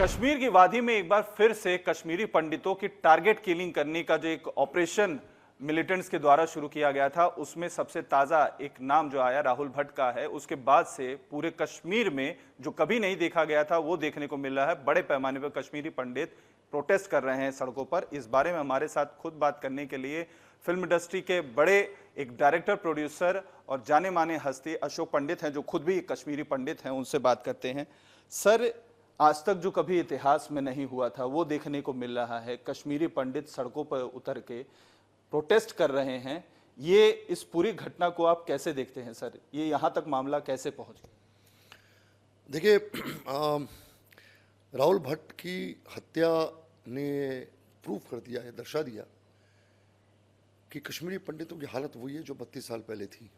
कश्मीर की वादी में एक बार फिर से कश्मीरी पंडितों की टारगेट किलिंग करने का जो एक ऑपरेशन मिलिटेंट्स के द्वारा शुरू किया गया था, उसमें सबसे ताजा एक नाम जो आया राहुल भट्ट का है। उसके बाद से पूरे कश्मीर में जो कभी नहीं देखा गया था वो देखने को मिल रहा है। बड़े पैमाने पर कश्मीरी पंडित प्रोटेस्ट कर रहे हैं सड़कों पर। इस बारे में हमारे साथ खुद बात करने के लिए फिल्म इंडस्ट्री के बड़े एक डायरेक्टर, प्रोड्यूसर और जाने माने हस्ती अशोक पंडित हैं, जो खुद भी एक कश्मीरी पंडित हैं। उनसे बात करते हैं। सर, आज तक जो कभी इतिहास में नहीं हुआ था वो देखने को मिल रहा है। कश्मीरी पंडित सड़कों पर उतर के प्रोटेस्ट कर रहे हैं। ये इस पूरी घटना को आप कैसे देखते हैं सर? ये यहाँ तक मामला कैसे पहुंच गया? देखिए, राहुल भट्ट की हत्या ने प्रूव कर दिया है, दर्शा दिया कि कश्मीरी पंडितों की हालत वही है जो 32 साल पहले थी।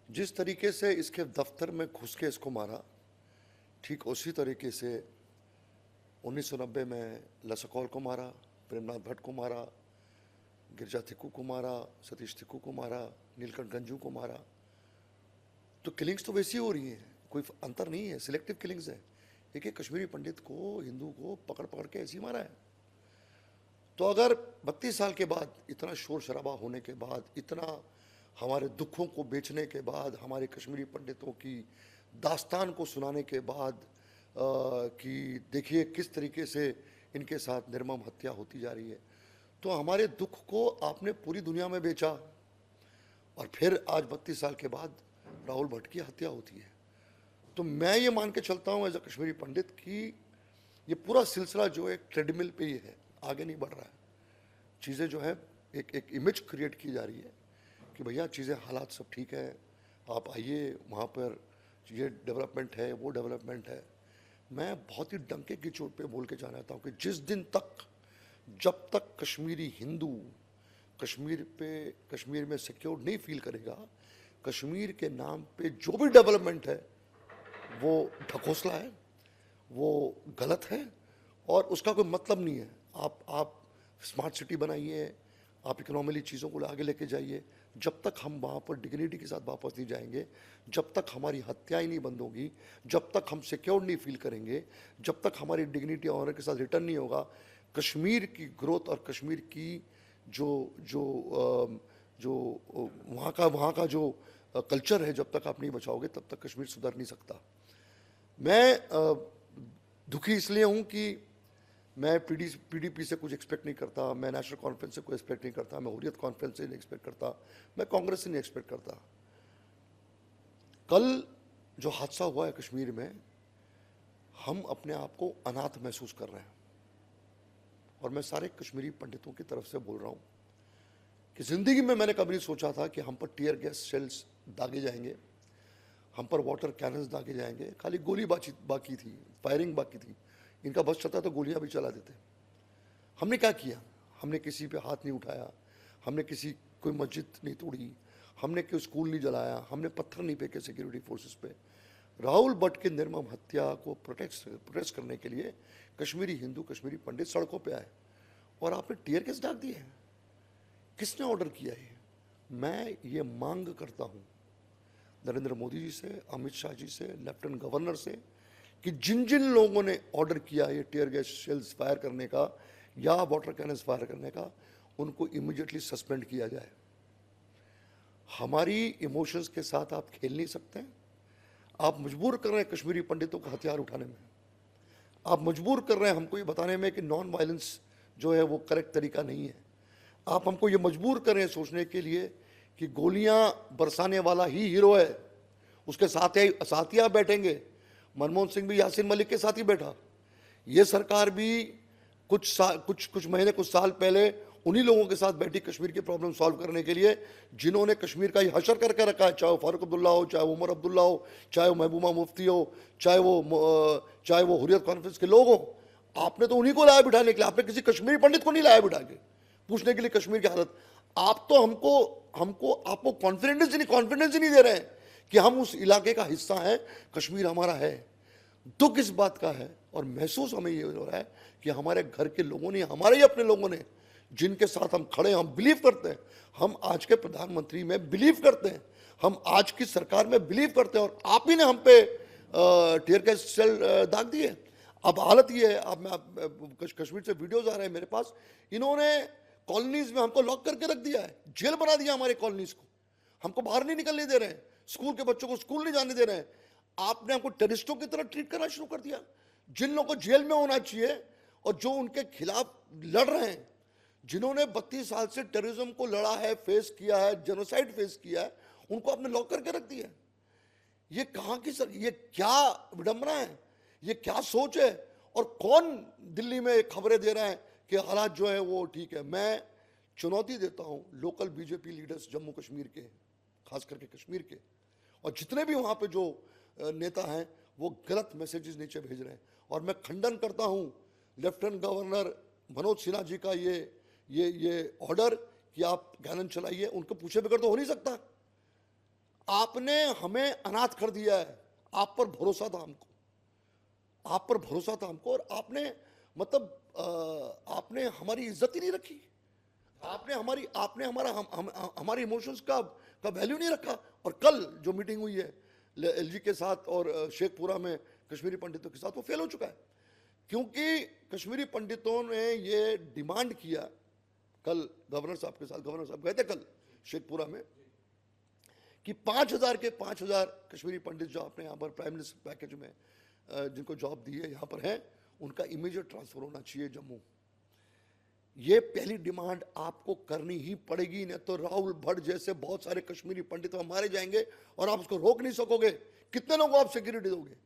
जिस तरीके से इसके दफ्तर में घुस के इसको मारा, ठीक उसी तरीके से 1990 में लसकौल को मारा, प्रेमनाथ भट्ट को मारा, गिरजा थिक्कू को मारा, सतीश थिक्कू को मारा, नीलकंठ गंजू को मारा। तो किलिंग्स तो वैसी हो रही हैं, कोई अंतर नहीं है, सिलेक्टिव किलिंग्स है। एक एक कश्मीरी पंडित को, हिंदू को पकड़ पकड़ के ऐसे ही मारा है। तो अगर 32 साल के बाद, इतना शोर शराबा होने के बाद, इतना हमारे दुखों को बेचने के बाद, हमारे कश्मीरी पंडितों की दास्तान को सुनाने के बाद कि देखिए किस तरीके से इनके साथ निर्मम हत्या होती जा रही है, तो हमारे दुख को आपने पूरी दुनिया में बेचा और फिर आज 32 साल के बाद राहुल भट्ट की हत्या होती है। तो मैं ये मान के चलता हूँ एज अ कश्मीरी पंडित कि ये पूरा सिलसिला जो है ट्रेडमिल पे ही है, आगे नहीं बढ़ रहा है। चीज़ें जो है एक इमेज क्रिएट की जा रही है कि भैया चीज़ें, हालात सब ठीक है, आप आइए, वहाँ पर ये डेवलपमेंट है, वो डेवलपमेंट है। मैं बहुत ही डंके की चोट पे बोल के जाना चाहता हूँ कि जिस दिन तक, जब तक कश्मीरी हिंदू कश्मीर में सिक्योर नहीं फील करेगा, कश्मीर के नाम पे जो भी डेवलपमेंट है वो ढकोसला है, वो गलत है और उसका कोई मतलब नहीं है। आप स्मार्ट सिटी बनाइए, आप इकोनॉमिकली चीज़ों को आगे लेके जाइए। जब तक हम वहाँ पर डिग्निटी के साथ वापस नहीं जाएंगे, जब तक हमारी हत्याएं नहीं बंद होगी, जब तक हम सिक्योर नहीं फील करेंगे, जब तक हमारी डिग्निटी और ऑनर के साथ रिटर्न नहीं होगा, कश्मीर की ग्रोथ और कश्मीर की जो वहाँ का जो कल्चर है, जब तक आप नहीं बचाओगे तब तक कश्मीर सुधर नहीं सकता। मैं दुखी इसलिए हूँ कि मैं पीडीपी से कुछ एक्सपेक्ट नहीं करता, मैं नेशनल कॉन्फ्रेंस से कोई एक्सपेक्ट नहीं करता, मैं हुर्रियत कॉन्फ्रेंस से नहीं एक्सपेक्ट करता, मैं कांग्रेस से नहीं एक्सपेक्ट करता। कल जो हादसा हुआ है कश्मीर में, हम अपने आप को अनाथ महसूस कर रहे हैं और मैं सारे कश्मीरी पंडितों की तरफ से बोल रहा हूँ कि ज़िंदगी में मैंने कभी नहीं सोचा था कि हम पर टीयर गैस शेल्स दागे जाएंगे, हम पर वाटर कैनन्स दागे जाएंगे। खाली गोली बाकी थी, फायरिंग बाकी थी। इनका बस चलता तो गोलियां भी चला देते। हमने क्या किया? हमने किसी पे हाथ नहीं उठाया, हमने कोई मस्जिद नहीं तोड़ी, हमने कोई स्कूल नहीं जलाया, हमने पत्थर नहीं फेंके सिक्योरिटी फोर्सेस पे। राहुल भट्ट की निर्मम हत्या को प्रोटेस्ट करने के लिए कश्मीरी हिंदू, कश्मीरी पंडित सड़कों पे आए और आपने टीयर गैस दाग दिए। किसने ऑर्डर किया ये? मैं ये मांग करता हूँ नरेंद्र मोदी जी से, अमित शाह जी से, लेफ्टिनेंट गवर्नर से कि जिन जिन लोगों ने ऑर्डर किया ये टीयर गैस शेल्स फायर करने का या वाटर कैनन्स फायर करने का, उनको इमीडिएटली सस्पेंड किया जाए। हमारी इमोशंस के साथ आप खेल नहीं सकते हैं। आप मजबूर कर रहे हैं कश्मीरी पंडितों को हथियार उठाने में, आप मजबूर कर रहे हैं हमको ये बताने में कि नॉन वायलेंस जो है वो करेक्ट तरीका नहीं है। आप हमको ये मजबूर कर रहे हैं सोचने के लिए कि गोलियां बरसाने वाला ही हीरो है, उसके साथ ही आप बैठेंगे। मनमोहन सिंह भी यासीन मलिक के साथ ही बैठा। ये सरकार भी कुछ साल पहले उन्हीं लोगों के साथ बैठी कश्मीर की प्रॉब्लम सॉल्व करने के लिए, जिन्होंने कश्मीर का ही हशर करके रखा है, चाहे वो फारूक अब्दुल्ला हो, चाहे वो उमर अब्दुल्ला हो, चाहे वो महबूबा मुफ्ती हो, चाहे वो हुर्रियत कॉन्फ्रेंस के लोग हो। आपने तो उन्हीं को लाया बिठाने के लिए, आपने किसी कश्मीरी पंडित को नहीं लाया बिठा के पूछने के लिए कश्मीर की हालत। आप तो आपको कॉन्फिडेंस ही नहीं दे रहे हैं कि हम उस इलाके का हिस्सा हैं, कश्मीर हमारा है। दुख इस बात का है और महसूस हमें ये हो रहा है कि हमारे घर के लोगों ने, हमारे ही अपने लोगों ने, जिनके साथ हम खड़े, हम बिलीव करते हैं, हम आज के प्रधानमंत्री में बिलीव करते हैं, हम आज की सरकार में बिलीव करते हैं और आप ही ने हम पे टीयर गैस शेल दाग दिए। अब हालत ये है, अब कश्मीर से वीडियोज आ रहे हैं मेरे पास, इन्होंने कॉलोनीज में हमको लॉक करके रख दिया है, जेल बना दिया हमारे कॉलोनीज को, हमको बाहर नहीं निकलने दे रहे हैं, स्कूल के बच्चों को स्कूल नहीं जाने दे रहे हैं। आपने हमको टेररिस्टों की तरह ट्रीट करना शुरू कर दिया। जिन लोगों को जेल में होना चाहिए और जो उनके खिलाफ लड़ रहे हैं, जिन्होंने 32 साल से टेररिज्म को लड़ा है, फेस किया है, जेनोसाइड फेस किया है, उनको आपने लॉक करके रख दिया। ये कहां की सर, ये क्या विडंबना है, ये क्या सोच है, और कौन दिल्ली में खबरें दे रहा है कि हालात जो है वो ठीक है। मैं चुनौती देता हूं local BJP leaders Jammu Kashmir के, खास करके कश्मीर के, और जितने भी वहां पे जो नेता हैं वो गलत मैसेजेस नीचे भेज रहे हैं। और मैं खंडन करता हूं लेफ्टिनेंट गवर्नर मनोज सिन्हा जी का ये ऑर्डर कि आप कैनन चलाइए, उनको पूछे बगैर तो हो नहीं सकता। आपने हमें अनाथ कर दिया है, आप पर भरोसा था हमको, आप पर भरोसा था हमको, और आपने मतलब आपने हमारी इज्जत ही नहीं रखी, आपने हमारी इमोशंस का वैल्यू नहीं रखा। और कल जो मीटिंग हुई है एलजी के साथ और शेखपुरा में कश्मीरी पंडितों के साथ, वो फेल हो चुका है, क्योंकि कश्मीरी पंडितों ने ये डिमांड किया। कल गवर्नर साहब के साथ, गवर्नर साहब गए थे कल शेखपुरा में, कि 5,000 के 5,000 कश्मीरी पंडित जो आपने यहाँ पर प्राइम मिनिस्टर पैकेज में जिनको जॉब दी है यहाँ पर हैं, उनका इमीडिएट ट्रांसफर होना चाहिए जम्मू। ये पहली डिमांड आपको करनी ही पड़ेगी, नहीं तो राहुल भट्ट जैसे बहुत सारे कश्मीरी पंडित मारे जाएंगे और आप उसको रोक नहीं सकोगे। कितने लोगों को आप सिक्योरिटी दोगे?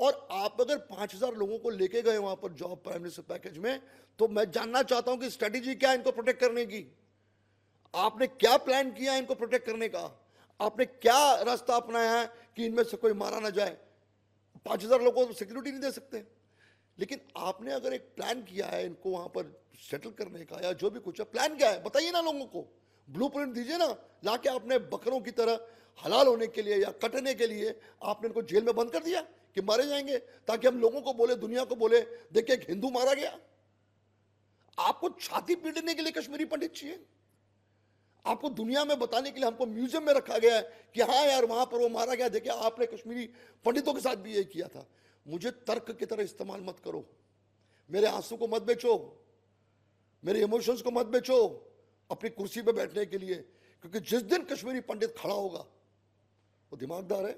और आप अगर 5,000 लोगों को लेके गए वहां पर जॉब प्राइम मिनिस्टर पैकेज में, तो मैं जानना चाहता हूं कि स्ट्रेटेजी क्या है इनको प्रोटेक्ट करने की, आपने क्या प्लान किया है इनको प्रोटेक्ट करने का, आपने क्या रास्ता अपनाया है कि इनमें से कोई मारा ना जाए। 5,000 लोगों को सिक्योरिटी नहीं दे सकते, लेकिन आपने अगर एक प्लान किया है इनको वहां पर सेटल करने का, या जो भी कुछ है, प्लान क्या है बताइए ना लोगों को, ब्लूप्रिंट दीजिए ना। लाके आपने बकरों की तरह हलाल होने के लिए या कटने के लिए आपने इनको जेल में बंद कर दिया कि मारे जाएंगे, ताकि हम लोगों को बोले, दुनिया को बोले, देखिए एक हिंदू मारा गया। आपको छाती पीटने के लिए कश्मीरी पंडित चाहिए? आपको दुनिया में बताने के लिए हमको म्यूजियम में रखा गया है कि हाँ यार वहां पर वो मारा गया, देखिए आपने कश्मीरी पंडितों के साथ भी यही किया था। मुझे तर्क की तरह इस्तेमाल मत करो, मेरे आंसू को मत बेचो, मेरे इमोशंस को मत बेचो अपनी कुर्सी पे बैठने के लिए। क्योंकि जिस दिन कश्मीरी पंडित खड़ा होगा, वो दिमागदार है,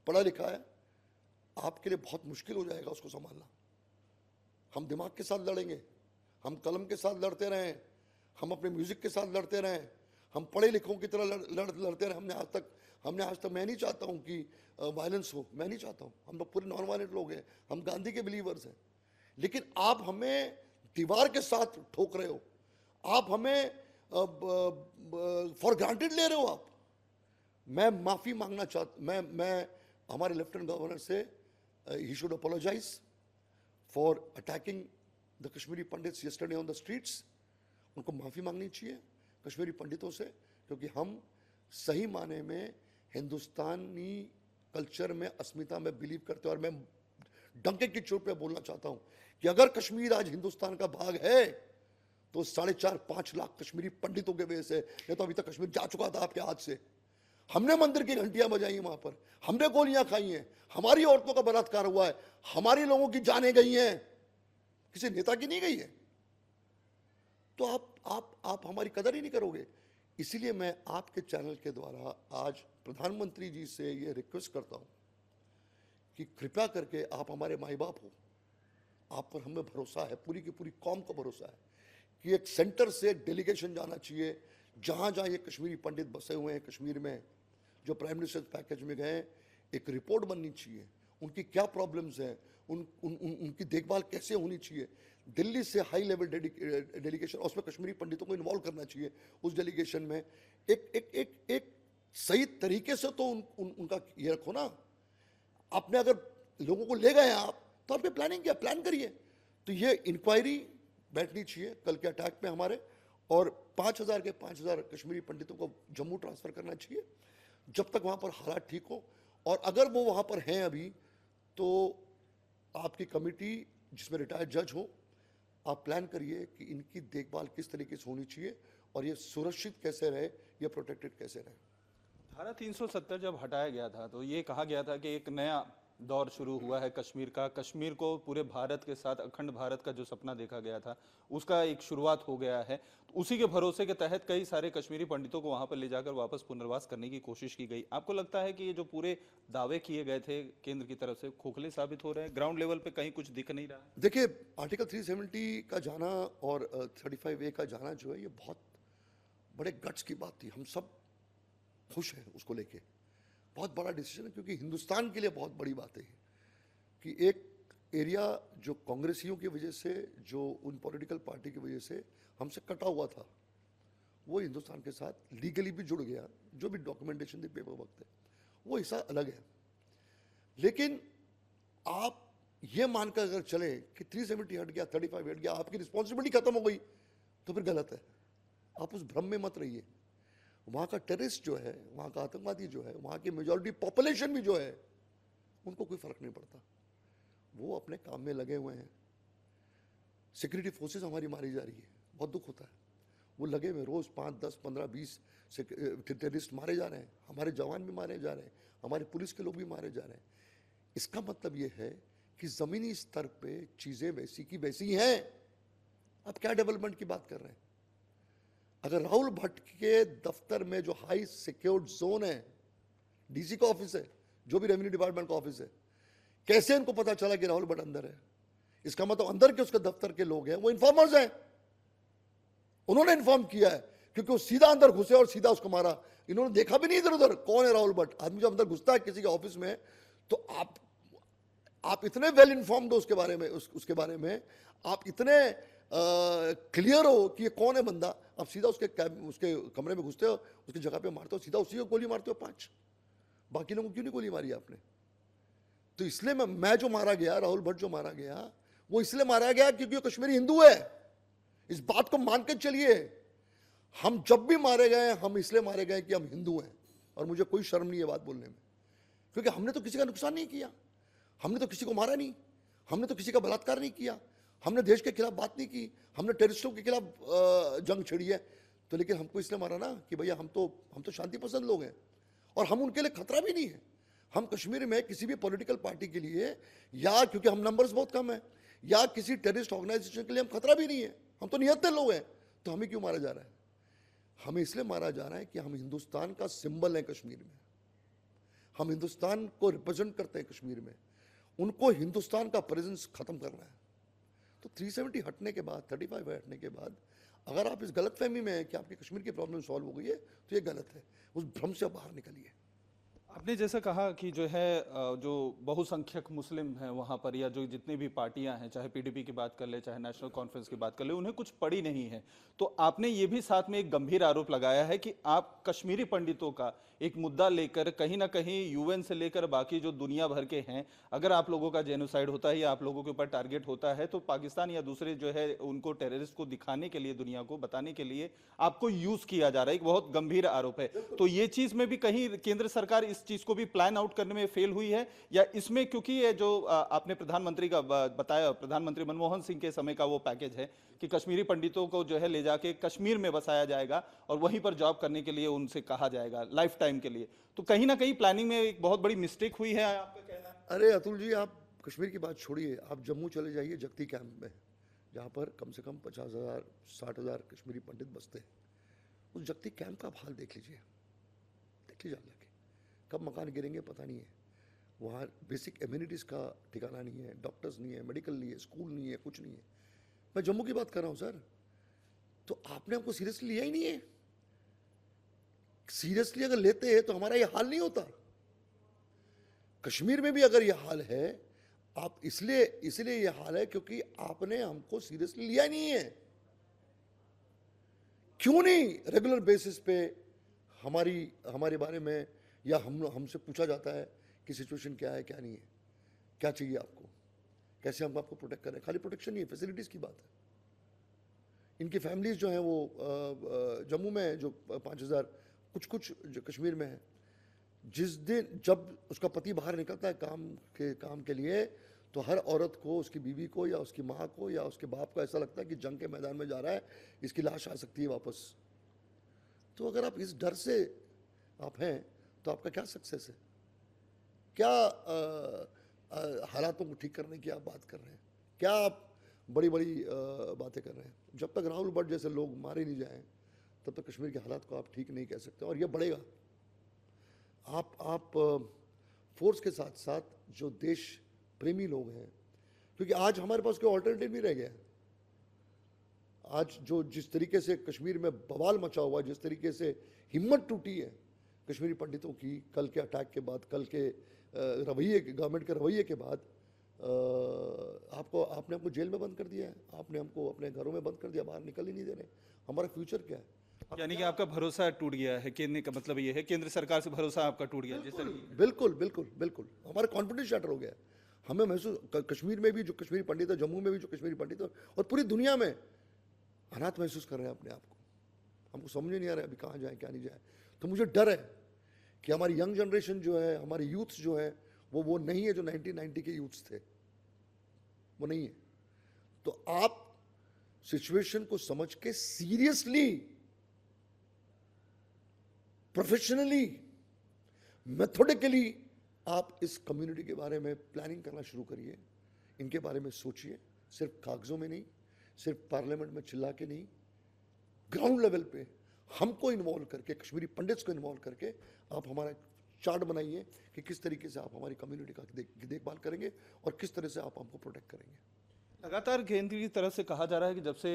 पढ़ा लिखा है, आपके लिए बहुत मुश्किल हो जाएगा उसको संभालना। हम दिमाग के साथ लड़ेंगे, हम कलम के साथ लड़ते रहें, हम अपने म्यूजिक के साथ लड़ते रहें, हम पढ़े लिखों की तरह लड़ते रहें। हमने आज तक मैं नहीं चाहता हूं कि वायलेंस हो, मैं नहीं चाहता हूं, हम लोग पूरे नॉन वायलेंट लोग हैं, हम गांधी के बिलीवर्स हैं। लेकिन आप हमें दीवार के साथ ठोक रहे हो, आप हमें फॉर ग्रांटेड ले रहे हो आप। मैं माफी मांगना चाहता, मैं हमारे लेफ्टिनेंट गवर्नर से ही should apologise for attacking the Kashmiri Pandits yesterday on the streets. उनको माफी मांगनी चाहिए कश्मीरी पंडितों से, क्योंकि हम सही माने में हिंदुस्तानी कल्चर में, अस्मिता में बिलीव करते हैं। और मैं डंके की चोट पे बोलना चाहता हूं कि अगर कश्मीर आज हिंदुस्तान का भाग है तो 4.5-5 लाख कश्मीरी पंडितों के वजह से, नहीं तो अभी तक कश्मीर जा चुका था आपके हाथ से। हमने मंदिर की घंटियां बजाई वहां पर, हमने गोलियां खाई हैं, हमारी औरतों का बलात्कार हुआ है, हमारी लोगों की जानें गई हैं, किसी नेता की नहीं गई है। तो आप हमारी कदर ही नहीं करोगे। इसीलिए मैं आपके चैनल के द्वारा आज प्रधानमंत्री जी से ये रिक्वेस्ट करता हूं कि कृपया करके, आप हमारे माई बाप हो, आप पर हमें भरोसा है, पूरी की पूरी कौम को भरोसा है कि एक सेंटर से एक डेलीगेशन जाना चाहिए, जहां जहां ये कश्मीरी पंडित बसे हुए हैं कश्मीर में, जो प्राइम मिनिस्टर पैकेज में गए, एक रिपोर्ट बननी चाहिए, उनकी क्या प्रॉब्लम्स हैं, उनकी देखभाल कैसे होनी चाहिए। दिल्ली से हाई लेवल डेलीगेशन, उसमें कश्मीरी पंडितों को इन्वॉल्व करना चाहिए उस डेलीगेशन में। एक सही तरीके से तो उनका ये रखो ना। आपने अगर लोगों को ले गए आप, तो आपने प्लानिंग किया, प्लान करिए। तो ये इंक्वायरी बैठनी चाहिए कल के अटैक पे हमारे, और 5,000 के 5,000 कश्मीरी पंडितों को जम्मू ट्रांसफर करना चाहिए जब तक वहां पर हालात ठीक हो। और अगर वो वहां पर हैं अभी, तो आपकी कमेटी जिसमें रिटायर्ड जज हो, आप प्लान करिए कि इनकी देखभाल किस तरीके से होनी चाहिए और ये सुरक्षित कैसे रहे, ये प्रोटेक्टेड कैसे रहे। धारा 370 जब हटाया गया था तो ये कहा गया था कि एक नया दौर शुरू हुआ है कश्मीर का। कश्मीर को पूरे भारत के साथ अखंड भारत का जो सपना देखा गया था उसका एक शुरुआत हो गया है। तो उसी के भरोसे के तहत कई सारे कश्मीरी पंडितों को वहां पर ले जाकर वापस पुनर्वास करने की कोशिश की गई। आपको लगता है कि ये जो पूरे दावे किए गए थे केंद्र की तरफ से खोखले साबित हो रहे हैं? ग्राउंड लेवल पे कहीं कुछ दिख नहीं रहा है? देखिए, आर्टिकल 370 का जाना और 35A का जाना जो है, ये बहुत बड़े गट्स की बात थी। हम सब खुश हैं उसको लेके। बहुत बड़ा डिसीजन है, क्योंकि हिंदुस्तान के लिए बहुत बड़ी बात है कि एक एरिया जो कांग्रेसियों की वजह से, जो उन पॉलिटिकल पार्टी की वजह से हमसे कटा हुआ था, वो हिंदुस्तान के साथ लीगली भी जुड़ गया। जो भी डॉक्यूमेंटेशन थी, पेपर वर्क थे, वो हिस्सा अलग है। लेकिन आप ये मानकर अगर चले कि 370 हट गया, 35 हट गया, आपकी रिस्पॉन्सिबिलिटी खत्म हो गई, तो फिर गलत है। आप उस भ्रम में मत रहिए। वहाँ का टेररिस्ट जो है, वहाँ का आतंकवादी जो है, वहाँ की मेजॉरिटी पॉपुलेशन भी जो है, उनको कोई फर्क नहीं पड़ता। वो अपने काम में लगे हुए हैं। सिक्योरिटी फोर्सेस हमारी मारी जा रही है, बहुत दुख होता है। वो लगे हुए, रोज 5, 10, 15, 20 टेररिस्ट मारे जा रहे हैं। हमारे जवान भी मारे जा रहे हैं, हमारे पुलिस के लोग भी मारे जा रहे हैं। इसका मतलब ये है कि जमीनी स्तर पे चीजें वैसी की वैसी हैं। अब क्या डेवलपमेंट की बात कर रहे हैं? अगर राहुल भट्ट के दफ्तर में जो हाई सिक्योर्ड जोन है, डीसी का ऑफिस है, जो भी रेवेन्यू डिपार्टमेंट का ऑफिस है, कैसे इनको पता चला कि राहुल भट्ट अंदर है? इसका मतलब अंदर के उसके दफ्तर के लोग हैं, वो इन्फॉर्मर्स हैं। उन्होंने इन्फॉर्म किया है, क्योंकि वो सीधा अंदर घुसे और सीधा उसको मारा। इन्होंने देखा भी नहीं इधर उधर कौन है राहुल भट्ट। आदमी जब अंदर घुसता है किसी के ऑफिस में, तो आप इतने वेल इन्फॉर्म्ड हो उसके बारे में, उसके बारे में आप इतने क्लियर हो कि ये कौन है बंदा। आप सीधा उसके कमरे में घुसते हो, उसकी जगह पे मारते हो, सीधा उसी को गोली मारते हो 5। बाकी लोगों को क्यों नहीं गोली मारी आपने? तो इसलिए मैं जो मारा गया, राहुल भट्ट जो मारा गया, वो इसलिए मारा गया क्योंकि वो कश्मीरी हिंदू है। इस बात को मान के चलिए। हम जब भी मारे गए, हम इसलिए मारे गए कि हम हिंदू हैं। और मुझे कोई शर्म नहीं है बात बोलने में, क्योंकि हमने तो किसी का नुकसान नहीं किया, हमने तो किसी को मारा नहीं, हमने तो किसी का बलात्कार नहीं किया, हमने देश के खिलाफ बात नहीं की, हमने टेररिस्टों के खिलाफ जंग छिड़ी है। तो लेकिन हमको इसलिए मारा ना कि भैया हम तो शांति पसंद लोग हैं, और हम उनके लिए खतरा भी नहीं है। हम कश्मीर में किसी भी पॉलिटिकल पार्टी के लिए, या क्योंकि हम नंबर्स बहुत कम है, या किसी टेररिस्ट ऑर्गेनाइजेशन के लिए हम खतरा भी नहीं है। हम तो निहत्थे लोग हैं। तो हमें क्यों मारा जा रहा है? हमें इसलिए मारा जा रहा है कि हम हिंदुस्तान का सिंबल है कश्मीर में। हम हिंदुस्तान को रिप्रेजेंट करते हैं कश्मीर में। उनको हिंदुस्तान का प्रेजेंस खत्म करना है। तो 370 हटने के बाद, 35 हटने के बाद, अगर आप इस गलतफहमी में हैं कि आपकी कश्मीर की प्रॉब्लम सॉल्व हो गई है, तो ये गलत है। उस भ्रम से बाहर निकलिए। आपने जैसा कहा कि जो है जो बहुसंख्यक मुस्लिम हैं वहाँ पर, या जो जितनी भी पार्टियां हैं, चाहे पीडीपी की बात कर ले, चाहे नेशनल कॉन्फ्रेंस की बात कर ले, उन्हें कुछ पड़ी नहीं है। तो आपने ये भी साथ में एक गंभीर आरोप लगाया है कि आप कश्मीरी पंडितों का एक मुद्दा लेकर कहीं ना कहीं यूएन से लेकर बाकी जो दुनिया भर के हैं, अगर आप लोगों का जेनोसाइड होता है या आप लोगों के ऊपर टारगेट होता है, तो पाकिस्तान या दूसरे जो है उनको टेररिस्ट को दिखाने के लिए, दुनिया को बताने के लिए आपको यूज किया जा रहा है। एक बहुत गंभीर आरोप है। तो ये चीज में भी कहीं केंद्र सरकार इस चीज को भी प्लान आउट करने में फेल हुई है, या इसमें क्योंकि ये जो आपने प्रधानमंत्री का बताया, प्रधानमंत्री मनमोहन सिंह के समय का वो पैकेज है कि कश्मीरी पंडितों को जो है ले जाके कश्मीर में बसाया जाएगा और वहीं पर जॉब करने के लिए उनसे कहा जाएगा लाइफ टाइम के लिए, तो कहीं ना कहीं प्लानिंग में एक बहुत बड़ी मिस्टेक हुई है, आपका कहना है? अरे अतुल जी, आप कश्मीर की बात छोड़िए, आप जम्मू चले जाइए जगती कैंप में, जहाँ पर कम से कम 50,000 60,000 कश्मीरी पंडित बसते हैं। उस जगती कैंप का आप हाल देख लीजिए, देख लीजिए जाके। कब मकान गिरेंगे पता नहीं है। वहाँ बेसिक एम्यूनिटीज़ का ठिकाना नहीं है, डॉक्टर्स नहीं है, मेडिकल नहीं है, स्कूल नहीं है, कुछ नहीं है। मैं जम्मू की बात कर रहा हूँ सर। तो आपने हमको सीरियसली लिया ही नहीं है। सीरियसली अगर लेते हैं तो हमारा ये हाल नहीं होता। कश्मीर में भी अगर ये हाल है, आप इसलिए ये हाल है क्योंकि आपने हमको सीरियसली लिया नहीं है। क्यों नहीं रेगुलर बेसिस पे हमारे बारे में, या हमसे पूछा जाता है कि सिचुएशन क्या है, क्या नहीं है, क्या चाहिए आपको, कैसे हम आपको प्रोटेक्ट करें। खाली प्रोटेक्शन नहीं है, फैसिलिटीज की बात है। इनकी फैमिलीज जो हैं वो जम्मू में है, जो 5,000 कुछ जो कश्मीर में है। जिस दिन जब उसका पति बाहर निकलता है काम के लिए, तो हर औरत को, उसकी बीवी को या उसकी माँ को या उसके बाप को ऐसा लगता है कि जंग के मैदान में जा रहा है, इसकी लाश आ सकती है वापस। तो अगर आप इस डर से आप हैं, तो आपका क्या सक्सेस है? क्या हालातों को ठीक करने की आप बात कर रहे हैं? क्या आप बड़ी बड़ी बातें कर रहे हैं? जब तक राहुल भट्ट जैसे लोग मारे नहीं जाएं तब तक कश्मीर के हालात को आप ठीक नहीं कह सकते, और ये बढ़ेगा। आप फोर्स के साथ साथ जो देश प्रेमी लोग हैं, क्योंकि आज हमारे पास कोई ऑल्टरनेटिव नहीं रह गया है। आज जो जिस तरीके से कश्मीर में बवाल मचा हुआ, जिस तरीके से हिम्मत टूटी है कश्मीरी पंडितों की कल के अटैक के बाद, कल के रवैये, गवर्नमेंट के रवैये के बाद, आपने हमको जेल में बंद कर दिया है, आपने हमको अपने घरों में बंद कर दिया, बाहर निकल ही नहीं दे रहे। हमारा फ्यूचर क्या है? यानी कि आपका भरोसा टूट गया है, कहने का मतलब ये है केंद्र सरकार से भरोसा आपका टूट गया जिस तरीके। बिल्कुल बिल्कुल बिल्कुल, हमारा कॉन्फिडेंस शटर हो गया है। हमें महसूस, कश्मीर में भी जो कश्मीरी पंडित है, जम्मू में भी जो कश्मीरी पंडित है, और पूरी दुनिया में अनाथ महसूस कर रहे हैं अपने आप को। हमको समझ नहीं आ रहा है अभी कहाँ जाए क्या नहीं जाए। तो मुझे डर है कि हमारी यंग जनरेशन जो है, हमारे यूथ्स जो है, वो नहीं है जो 1990 के यूथ्स थे, वो नहीं है। तो आप सिचुएशन को समझ के सीरियसली, प्रोफेशनली, मेथोडिकली आप इस कम्युनिटी के बारे में प्लानिंग करना शुरू करिए। इनके बारे में सोचिए, सिर्फ कागजों में नहीं, सिर्फ पार्लियामेंट में चिल्ला के नहीं, ग्राउंड लेवल पे हमको इन्वॉल्व करके, कश्मीरी पंडित्स को इन्वॉल्व करके आप हमारा चार्ट बनाइए कि किस तरीके से आप हमारी कम्युनिटी का देखभाल करेंगे और किस तरह से आप हमको प्रोटेक्ट करेंगे। लगातार केंद्र की तरफ से कहा जा रहा है कि जब से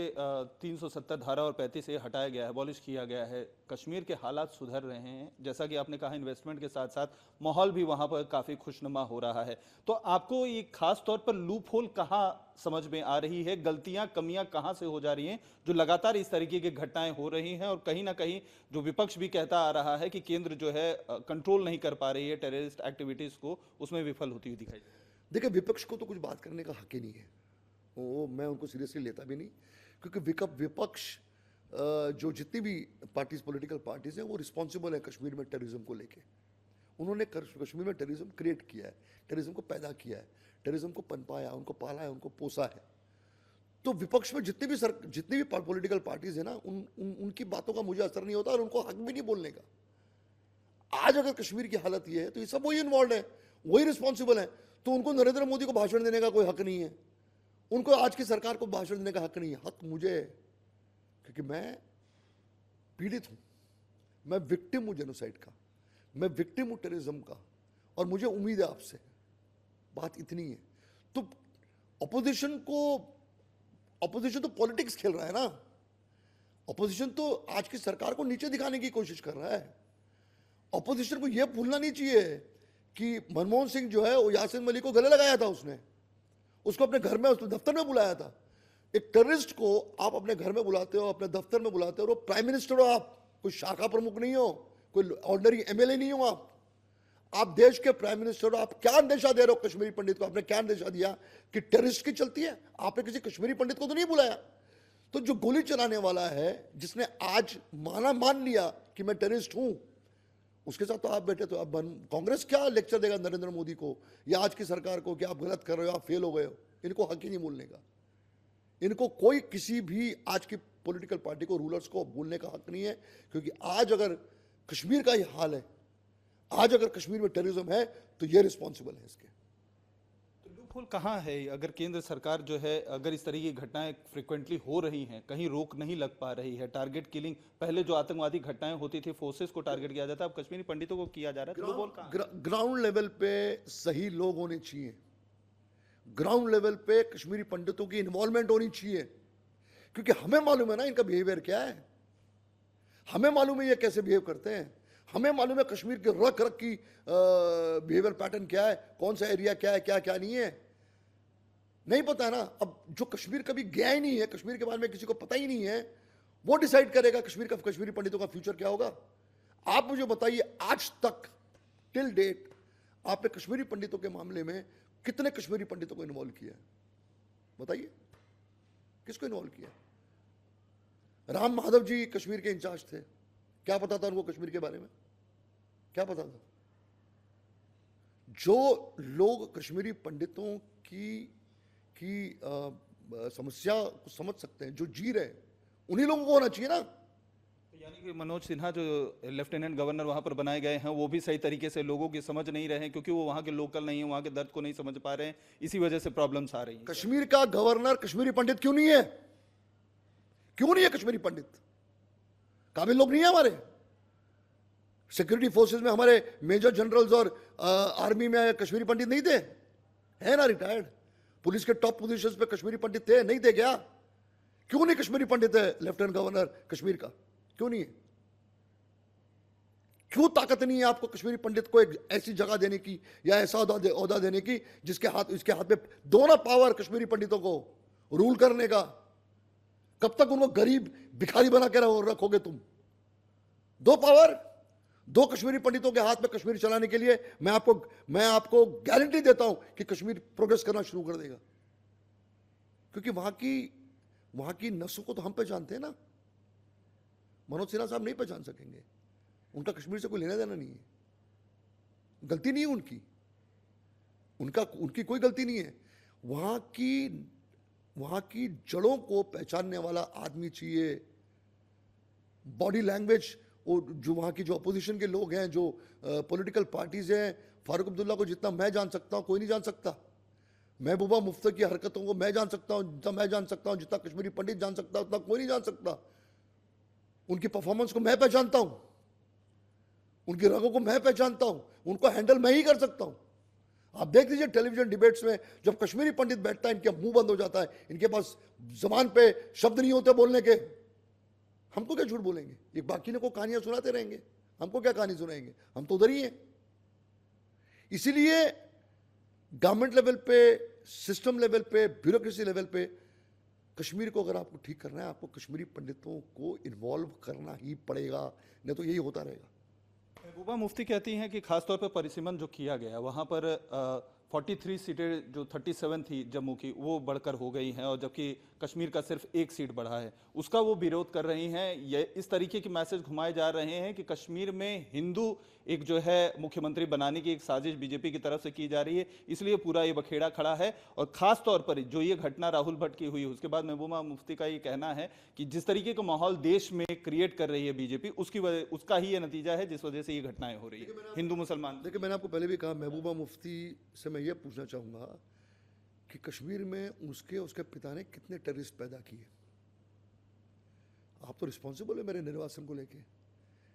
370 धारा और 35 ए हटाया गया है, अबॉलिश किया गया है, कश्मीर के हालात सुधर रहे हैं। जैसा कि आपने कहा, इन्वेस्टमेंट के साथ साथ माहौल भी वहां पर काफी खुशनुमा हो रहा है। तो आपको ये खास तौर पर लूप होल कहाँ समझ में आ रही है, गलतियां कमियां कहाँ से हो जा रही हैं जो लगातार इस तरीके की घटनाएं हो रही हैं, और कहीं ना कहीं जो विपक्ष भी कहता आ रहा है कि केंद्र जो है कंट्रोल नहीं कर पा रही है टेररिस्ट एक्टिविटीज को, उसमें विफल होती हुई दिखाई? देखिए, विपक्ष को तो कुछ बात करने का हक ही नहीं है, वो मैं उनको सीरियसली लेता भी नहीं, क्योंकि विपक्ष जो जितनी भी पार्टीज, पॉलिटिकल पार्टीज हैं, वो रिस्पॉन्सिबल है कश्मीर में टेररिज्म को लेके। उन्होंने कश्मीर में टेररिज्म क्रिएट किया है, टेररिज्म को पैदा किया है, टेररिज्म को पनपाया, उनको पाला है, उनको पोसा है। तो विपक्ष में जितनी भी पॉलिटिकल पार्टीज है ना, उनकी बातों का मुझे असर नहीं होता, और उनको हक भी नहीं बोलने का। आज अगर कश्मीर की हालत ये है तो ये सब वही इन्वॉल्व है, वही रिस्पॉन्सिबल है। तो उनको नरेंद्र मोदी को भाषण देने का कोई हक नहीं है, उनको आज की सरकार को भाषण देने का हक नहीं है। हक मुझे है, क्योंकि मैं पीड़ित हूं, मैं विक्टिम हूं जेनोसाइड का, मैं विक्टिम हूं टेररिज्म का, और मुझे उम्मीद है आपसे। बात इतनी है। तो ऑपोजिशन तो पॉलिटिक्स खेल रहा है ना। ऑपोजिशन तो आज की सरकार को नीचे दिखाने की कोशिश कर रहा है। ऑपोजिशन को यह भूलना नहीं चाहिए कि मनमोहन सिंह जो है, वो यासीन मलिक को गले लगाया था, उसको अपने घर में, उसको दफ्तर में बुलाया था। एक टेररिस्ट को आप अपने घर में बुलाते हो, अपने दफ्तर में बुलाते हो, और प्राइम मिनिस्टर हो आप, कोई शाखा प्रमुख नहीं हो, कोई ऑर्डिनरी एमएलए नहीं हो आप देश के प्राइम मिनिस्टर हो। आप क्या अंदेशा दे रहे हो कश्मीरी पंडित को? आपने क्या अंदेशा दिया कि टेररिस्ट की चलती है? आपने किसी कश्मीरी पंडित को तो नहीं बुलाया। तो जो गोली चलाने वाला है, जिसने आज मान लिया कि मैं टेररिस्ट हूं, उसके साथ तो आप बैठे। तो अब कांग्रेस क्या लेक्चर देगा नरेंद्र मोदी को या आज की सरकार को कि आप गलत कर रहे हो, आप फेल हो गए हो? इनको हक ही नहीं बोलने का। इनको कोई किसी भी आज की पॉलिटिकल पार्टी को, रूलर्स को बोलने का हक नहीं है, क्योंकि आज अगर कश्मीर का ये हाल है, आज अगर कश्मीर में टेररिज्म है, तो ये रिस्पॉन्सिबल है इसके। लूपहोल कहाँ है? अगर केंद्र सरकार जो है, अगर इस तरह की घटनाएं फ्रिक्वेंटली हो रही हैं, कहीं रोक नहीं लग पा रही है, टारगेट किलिंग, पहले जो आतंकवादी घटनाएं होती थी, फोर्सेस को टारगेट किया जाता है, अब कश्मीरी पंडितों को किया जा रहा है। तो लूपहोल कहाँ है? ग्राउंड लेवल पे सही लोग होने चाहिए, ग्राउंड लेवल पे कश्मीरी पंडितों की इन्वॉल्वमेंट होनी चाहिए, क्योंकि हमें मालूम है ना इनका बिहेवियर क्या है, हमें मालूम है ये कैसे बिहेव करते हैं, हमें मालूम है कश्मीर के रख की बिहेवियर पैटर्न क्या है, कौन सा एरिया क्या है, क्या क्या नहीं है, नहीं पता है ना। अब जो कश्मीर कभी गया ही नहीं है, कश्मीर के बारे में किसी को पता ही नहीं है, वो डिसाइड करेगा कश्मीरी पंडितों का फ्यूचर क्या होगा। आप मुझे बताइए, आज तक टिल डेट आपने कश्मीरी पंडितों के मामले में कितने कश्मीरी पंडितों को इन्वॉल्व किया है? बताइए, किसको इन्वॉल्व किया? राम माधव जी कश्मीर के इंचार्ज थे, क्या पता था उनको कश्मीर के बारे में? क्या पता था? जो लोग कश्मीरी पंडितों की समस्या को समझ सकते हैं, जो जी रहे हैं, उन्हीं लोगों को होना चाहिए ना। यानी कि मनोज सिन्हा जो लेफ्टिनेंट गवर्नर वहां पर बनाए गए हैं वो भी सही तरीके से लोगों की समझ नहीं रहे हैं, क्योंकि वो वहां के लोकल नहीं है, वहां के दर्द को नहीं समझ पा रहे हैं, इसी वजह से प्रॉब्लम्स आ रही हैं। कश्मीर का गवर्नर कश्मीरी पंडित क्यों नहीं है? क्यों नहीं है कश्मीरी पंडित? काबिल लोग नहीं है हमारे सिक्योरिटी फोर्सेस में? हमारे मेजर जनरल्स और आर्मी में कश्मीरी पंडित नहीं थे? है ना रिटायर्ड? पुलिस के टॉप पोजीशंस पे कश्मीरी पंडित थे, नहीं थे क्या? क्यों नहीं कश्मीरी पंडित है लेफ्टिनेंट गवर्नर कश्मीर का? क्यों नहीं है? क्यों ताकत नहीं है आपको कश्मीरी पंडित को एक ऐसी जगह देने की या ऐसा ओहदा देने की इसके हाथ में दोनों पावर कश्मीरी पंडितों को रूल करने का? कब तक उनको गरीब भिखारी बना के रखोगे तुम? दो पावर, दो कश्मीरी पंडितों के हाथ में कश्मीर चलाने के लिए मैं आपको गारंटी देता हूं कि कश्मीर प्रोग्रेस करना शुरू कर देगा। क्योंकि वहां की नसों को तो हम पहचानते हैं ना। मनोज सिन्हा साहब नहीं पहचान सकेंगे, उनका कश्मीर से कोई लेना देना नहीं है, गलती नहीं है उनकी कोई गलती नहीं है। वहां की जड़ों को पहचानने वाला आदमी चाहिए। बॉडी लैंग्वेज, जो वहां की जो अपोजिशन के लोग हैं, जो पॉलिटिकल पार्टीज हैं, फारूक अब्दुल्ला को जितना मैं जान सकता हूं कोई नहीं जान सकता। महबूबा मुफ्ती की हरकतों को मैं जान सकता हूं जितना कश्मीरी पंडित जान सकता है उतना कोई नहीं जान सकता। उनकी परफॉर्मेंस को मैं पहचानता हूं, उनकी रगों को मैं पहचानता हूं, उनको हैंडल मैं ही कर सकता हूं। आप देख लीजिए टेलीविजन डिबेट्स में जब कश्मीरी पंडित बैठता है, इनके मुंह बंद हो जाता है, इनके पास जबान पे शब्द नहीं होते बोलने के। हम तो क्या झूठ बोलेंगे? ये बाकी ने को कहानियां सुनाते रहेंगे, हमको क्या कहानी सुनाएंगे? हम तो उधर ही हैं। इसीलिए गवर्नमेंट लेवल पे, सिस्टम लेवल पे, ब्यूरोक्रेसी लेवल पे कश्मीर को अगर आपको ठीक करना है, आपको कश्मीरी पंडितों को इन्वॉल्व करना ही पड़ेगा, नहीं तो यही होता रहेगा। महबूबा मुफ्ती कहती हैं कि खासतौर पर परिसीमन जो किया गया वहाँ पर 43 सीटें जो 37 थी जम्मू की वो बढ़कर हो गई हैं, और जबकि कश्मीर का सिर्फ एक सीट बढ़ा है, उसका वो विरोध कर रही हैं। ये इस तरीके के मैसेज घुमाए जा रहे हैं कि कश्मीर में हिंदू एक जो है मुख्यमंत्री बनाने की एक साजिश बीजेपी की तरफ से की जा रही है, इसलिए पूरा ये बखेड़ा खड़ा है। और खास तौर पर जो ये घटना राहुल भट्ट की हुई, उसके बाद महबूबा मुफ्ती का ये कहना है कि जिस तरीके का माहौल देश में क्रिएट कर रही है बीजेपी, उसका ही ये नतीजा है जिस वजह से ये घटनाएं हो रही है हिंदू मुसलमान। देखिए, मैंने आपको पहले भी कहा, महबूबा मुफ्ती से मैं ये पूछना चाहूँगा कि कश्मीर में उसके पिता ने कितने टेररिस्ट पैदा किए? आप तो रिस्पॉन्सिबल है मेरे निर्वासन को लेके।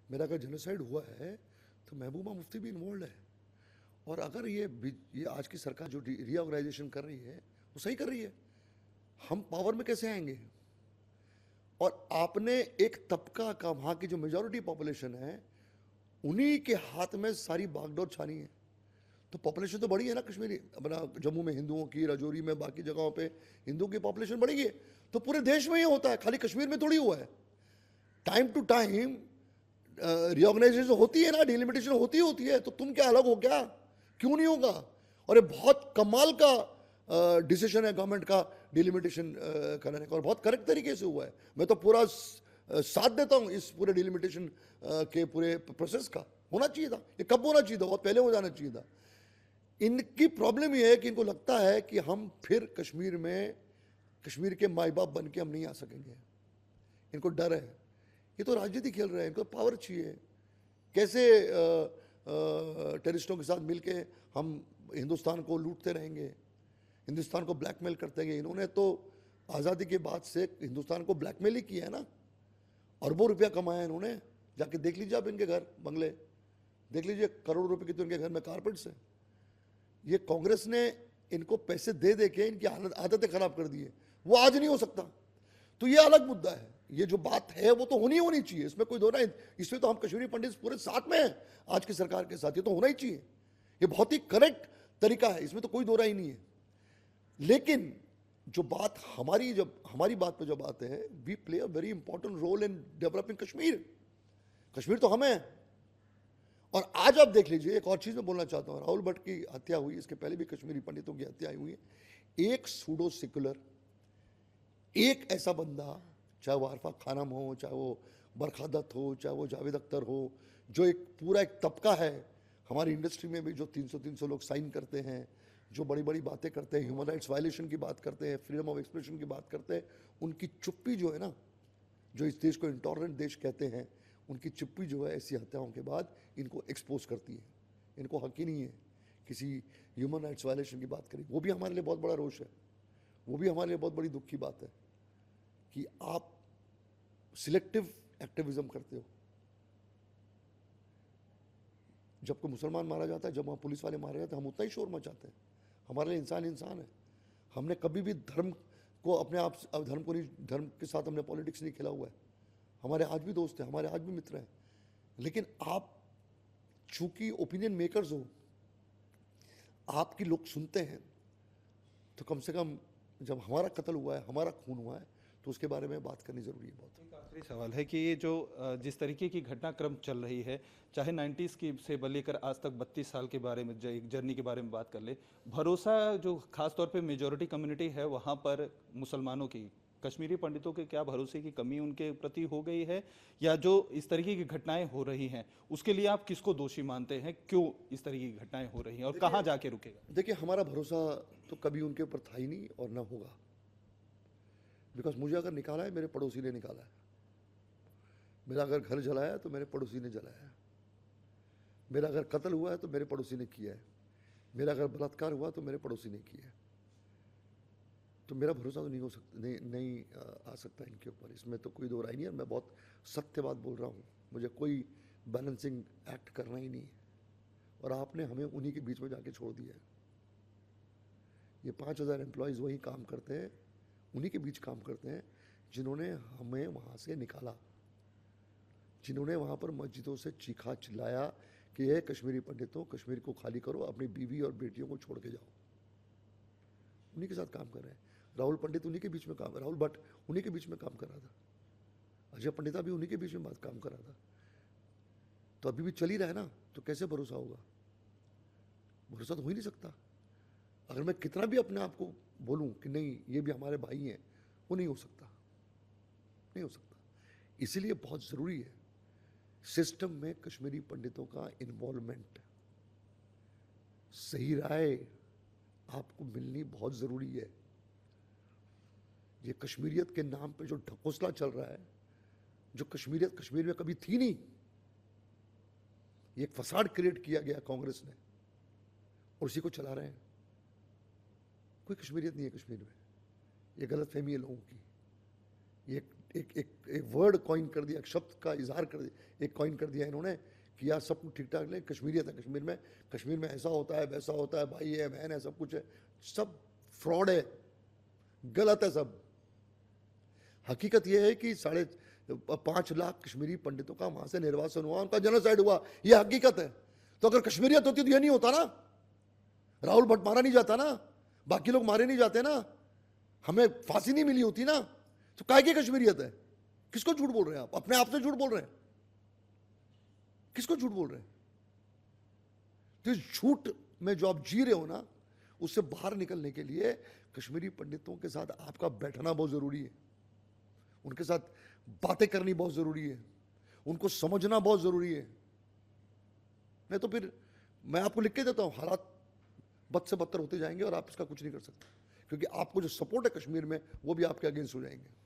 मेरा अगर जेनोसाइड हुआ है तो महबूबा मुफ्ती भी इन्वॉल्व है। और अगर ये आज की सरकार जो रीऑर्गेनाइजेशन कर रही है वो सही कर रही है, हम पावर में कैसे आएंगे? और आपने एक तबका का, वहाँ की जो मेजॉरिटी पॉपुलेशन है, उन्हीं के हाथ में सारी बागडोर छानी है। तो पॉपुलेशन तो बढ़ी है ना कश्मीरी, अपना जम्मू में हिंदुओं की, राजौरी में, बाकी जगहों पे हिंदुओं की पॉपुलेशन बढ़ी है। तो पूरे देश में ये होता है, खाली कश्मीर में थोड़ी हुआ है। टाइम टू टाइम रीऑर्गेनाइजेशन होती है ना, डिलिमिटेशन होती है। तो तुम क्या अलग हो क्या? क्यों नहीं होगा? और ये बहुत कमाल का डिसीजन है गवर्नमेंट का डिलिमिटेशन करने का, और बहुत करेक्ट तरीके से हुआ है। मैं तो पूरा साथ देता हूं इस पूरे डिलिमिटेशन के पूरे प्रोसेस का। होना चाहिए था, ये कब होना चाहिए था? बहुत पहले हो जाना चाहिए था। इनकी प्रॉब्लम ये है कि इनको लगता है कि हम फिर कश्मीर के माई बाप बन के हम नहीं आ सकेंगे। इनको डर है। ये तो राजनीति खेल रहे हैं, इनको पावर चाहिए। कैसे टेररिस्टों के साथ मिलके हम हिंदुस्तान को लूटते रहेंगे, हिंदुस्तान को ब्लैकमेल करते रहेंगे। इन्होंने तो आज़ादी के बाद से हिंदुस्तान को ब्लैकमेल ही किया है ना। अरबों रुपया कमाया इन्होंने। जाके देख लीजिए आप इनके घर बंगले, देख लीजिए करोड़ों रुपए की तो इनके घर में कारपेट्स है। ये कांग्रेस ने इनको पैसे दे के इनकी आदतें खराब कर दी है। वो आज नहीं हो सकता। तो ये अलग मुद्दा है। ये जो बात है वो तो होनी चाहिए, इसमें कोई दो नहीं। इसमें तो हम कश्मीरी पंडित पूरे साथ में हैं आज की सरकार के साथ। ये तो होना ही चाहिए, ये बहुत ही करेक्ट तरीका है, इसमें तो कोई दो राय नहीं है। लेकिन जो बात हमारी बात पे जब आते हैं, we play a very important role in developing Kashmir. Kashmir तो हम हैं। और आज आप देख लीजिए, एक और चीज मैं बोलना चाहता हूं। राहुल भट्ट की हत्या हुई, इसके पहले भी कश्मीरी पंडितों की हत्या हुई है। एक सूडो सेकुलर, एक ऐसा बंदा, चाहे वो आरफा खानम हो, चाहे वो बरखा दत्त हो, चाहे वो जावेद अख्तर हो, जो एक पूरा एक तबका है हमारी इंडस्ट्री में भी, जो 300 लोग साइन करते हैं, जो बड़ी बड़ी बातें करते हैं, ह्यूमन राइट्स वायलेशन की बात करते हैं, फ्रीडम ऑफ एक्सप्रेशन की बात करते हैं, उनकी चुप्पी जो है ना, जो इस देश को इंटॉलरेंट देश कहते हैं, उनकी चिप्पी जो है ऐसी हत्याओं के बाद इनको एक्सपोज करती है। इनको हक ही नहीं है किसी ह्यूमन राइट्स वायलेशन की बात करें। वो भी हमारे लिए बहुत बड़ा रोष है, वो भी हमारे लिए बहुत बड़ी दुख की बात है कि आप सिलेक्टिव एक्टिविज्म करते हो। जब कोई मुसलमान मारा जाता है, जब वहाँ पुलिस वाले मारे जाते हैं, हम उतना ही शोर मचाते हैं। हमारे लिए इंसान इंसान है। हमने कभी भी धर्म को अपने आप धर्म को नहीं, धर्म के साथ हमने पॉलिटिक्स नहीं खेला हुआ है। हमारे आज भी दोस्त हैं, हमारे आज भी मित्र हैं। लेकिन आप चूंकि ओपिनियन मेकर्स हो, आपकी लोग सुनते हैं, तो कम से कम जब हमारा कत्ल हुआ है, हमारा खून हुआ है, तो उसके बारे में बात करनी ज़रूरी है बहुत। एक आखिरी सवाल है कि ये जो जिस तरीके की घटनाक्रम चल रही है, चाहे 90s की से लेकर आज तक 32 साल के बारे में, एक जर्नी के बारे में बात कर ले, भरोसा जो खास तौर पे मेजॉरिटी कम्युनिटी है वहाँ पर मुसलमानों की, कश्मीरी पंडितों के क्या भरोसे की कमी उनके प्रति हो गई है, या जो इस तरीके की घटनाएं हो रही हैं उसके लिए आप किसको दोषी मानते हैं? क्यों इस तरीके की घटनाएं हो रही हैं और कहाँ जाके रुकेगा? देखिए, हमारा भरोसा तो कभी उनके ऊपर था ही नहीं और ना होगा। बिकॉज मुझे अगर निकाला है, मेरे पड़ोसी ने निकाला है। मेरा अगर घर जलाया है तो मेरे पड़ोसी ने जलाया है। मेरा अगर कत्ल हुआ है तो मेरे पड़ोसी ने किया है। मेरा अगर बलात्कार हुआ तो मेरे पड़ोसी ने किया है। तो मेरा भरोसा तो नहीं हो सकता, नहीं आ सकता इनके ऊपर। इसमें तो कोई दो राय नहीं है। मैं बहुत सत्य बात बोल रहा हूँ। मुझे कोई बैलेंसिंग एक्ट करना ही नहीं है। और आपने हमें उन्हीं के बीच में जाके छोड़ दिया है। ये 5000 एम्प्लॉयज़ वही काम करते हैं, उन्हीं के बीच काम करते हैं जिन्होंने हमें वहाँ से निकाला, जिन्होंने वहाँ पर मस्जिदों से चीखा चिल्लाया कि ये कश्मीरी पंडितों, कश्मीर को खाली करो, अपनी बीवी और बेटियों को छोड़ के जाओ। उन्हीं के साथ काम कर रहे हैं। राहुल पंडित उन्हीं के बीच में काम, राहुल भट्ट उन्हीं के बीच में काम कर रहा था। अजय पंडिता भी उन्हीं के बीच में काम कर रहा था। तो अभी भी चल ही रहा है ना, तो कैसे भरोसा होगा? भरोसा तो हो ही नहीं सकता। अगर मैं कितना भी अपने आप को बोलूं कि नहीं ये भी हमारे भाई हैं, वो नहीं हो सकता, नहीं हो सकता। इसीलिए बहुत ज़रूरी है सिस्टम में कश्मीरी पंडितों का इन्वॉल्वमेंट। सही राय आपको मिलनी बहुत ज़रूरी है। ये कश्मीरियत के नाम पे जो ढकोसला चल रहा है, जो कश्मीरियत कश्मीर में कभी थी नहीं, ये एक फसाड क्रिएट किया गया कांग्रेस ने और उसी को चला रहे हैं। कोई कश्मीरियत नहीं है कश्मीर में। ये गलत फहमी है लोगों की। ये एक वर्ड कॉइन कर दिया, एक शब्द का इजहार कर दिया, एक कॉइन कर दिया इन्होंने कि यार सब कुछ ठीक ठाक ले, कश्मीरियत है कश्मीर में ऐसा होता है, वैसा होता है, भाई है, बहन है, सब कुछ है। सब फ्रॉड है, गलत है सब। हकीकत यह है कि 5.5 लाख कश्मीरी पंडितों का वहां से निर्वासन हुआ, उनका जेनोसाइड हुआ, यह हकीकत है। तो अगर कश्मीरियत होती तो यह नहीं होता ना, राहुल भट्ट मारा नहीं जाता ना, बाकी लोग मारे नहीं जाते ना, हमें फांसी नहीं मिली होती ना। तो काहे की कश्मीरियत है? किसको झूठ बोल रहे हैं आप? अपने आप से झूठ बोल रहे हैं। किसको झूठ बोल रहे हैं? तो इस झूठ में जो आप जी रहे हो ना, उससे बाहर निकलने के लिए कश्मीरी पंडितों के साथ आपका बैठना बहुत जरूरी है। उनके साथ बातें करनी बहुत जरूरी है, उनको समझना बहुत जरूरी है। नहीं तो फिर मैं आपको लिख के देता हूं, हालात बद से बदतर होते जाएंगे और आप इसका कुछ नहीं कर सकते, क्योंकि आपको जो सपोर्ट है कश्मीर में वो भी आपके अगेंस्ट हो जाएंगे।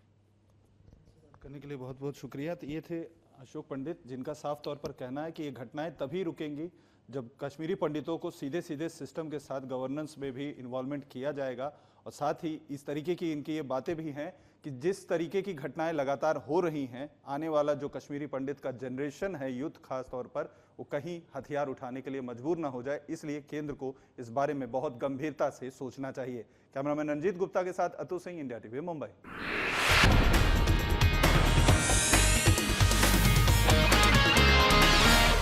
करने के लिए बहुत बहुत शुक्रिया। तो ये थे अशोक पंडित, जिनका साफ तौर पर कहना है कि ये घटनाएं तभी रुकेंगी जब कश्मीरी पंडितों को सीधे सीधे सिस्टम के साथ गवर्नेंस में भी इन्वॉल्वमेंट किया जाएगा। और साथ ही इस तरीके की इनकी ये बातें भी हैं कि जिस तरीके की घटनाएं लगातार हो रही हैं, आने वाला जो कश्मीरी पंडित का जनरेशन है, यूथ खास तौर पर, वो कहीं हथियार उठाने के लिए मजबूर ना हो जाए। इसलिए केंद्र को इस बारे में बहुत गंभीरता से सोचना चाहिए। कैमरामैन रंजीत गुप्ता के साथ अतुल सिंह, इंडिया टीवी, मुंबई।